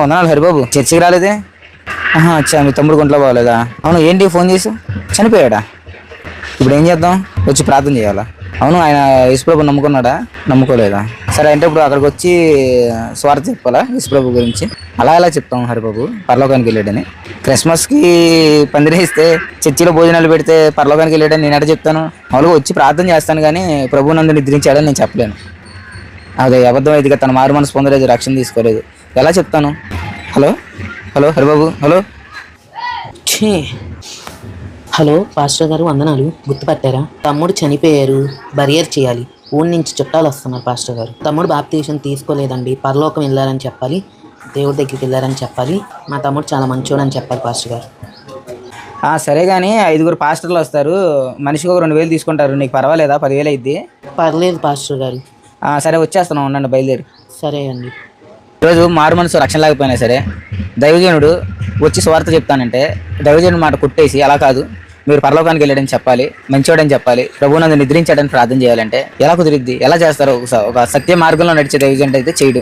వందనాలు హరిబాబు. చర్చికి రాలేదే? అచ్చా, మీ తమ్ముడు గుంట్లో బాగోలేదా? అవును, ఏంటి ఫోన్ చేసి చనిపోయాడా? ఇప్పుడు ఏం చేద్దాం? వచ్చి ప్రార్థన చేయాలా? అవును, ఆయన యేసుప్రభు నమ్ముకున్నాడా? నమ్ముకోలేదా? సరే, అంటే ఇప్పుడు అక్కడికి వచ్చి స్వార్థ చెప్పాలా యేసుప్రభు గురించి? అలా ఎలా చెప్తాం హరిబాబు పరలోకానికి వెళ్ళాడని? క్రిస్మస్కి పందిరేస్తే, చర్చిలో భోజనాలు పెడితే పరలోకానికి వెళ్ళాడని నేను ఎక్కడ చెప్తాను? మామూలుగా వచ్చి ప్రార్థన చేస్తాను, కానీ ప్రభు నందు నిద్రించాడని నేను చెప్పలేను. అదే అబద్ధం అయితే తన మారు మనసు పొందలేదు, రక్షణ తీసుకోలేదు, ఎలా చెప్తాను? Hello hello Haribabu, hello. Hello pastor గారు, వందనాలు. గుర్తుపట్టారా? తమ్ముడు చనిపోయారు, బరియర్ చేయాలి. ఊరి నుంచి చుట్టాలు వస్తున్నారు పాస్టర్ గారు. తమ్ముడు బాప్తీసం తీసుకోలేదండి, పరలోకం వెళ్ళారని చెప్పాలి, దేవుడి దగ్గరికి వెళ్ళారని చెప్పాలి. మా తమ్ముడు చాలా మంచోడు అని చెప్పాలి పాస్టర్ గారు. సరే, కానీ 5 పాస్టర్లు వస్తారు, మనిషికి ఒక 2,000 తీసుకుంటారు, నీకు పర్వాలేదా? 10,000 అయింది. పర్లేదు పాస్టర్ గారు. సరే, వచ్చేస్తున్నాం, ఉండండి, బయలుదేరి. సరే అండి. ఈరోజు మారు మనసు రక్షణ లేకపోయినా సరే, దైవజనుడు వచ్చి స్వార్థ చెప్తానంటే దైవజనుడు మాట కొట్టేసి, అలా కాదు, మీరు పరలోకానికి వెళ్ళాడని చెప్పాలి, మంచివాడని చెప్పాలి, ప్రభువునందు నిద్రించాడని ప్రార్థన చేయాలంటే ఎలా కుదిరిద్ది? ఎలా చేస్తారు? ఒక సత్య మార్గంలో నడిచే దైవజనుడు అయితే చేయడు.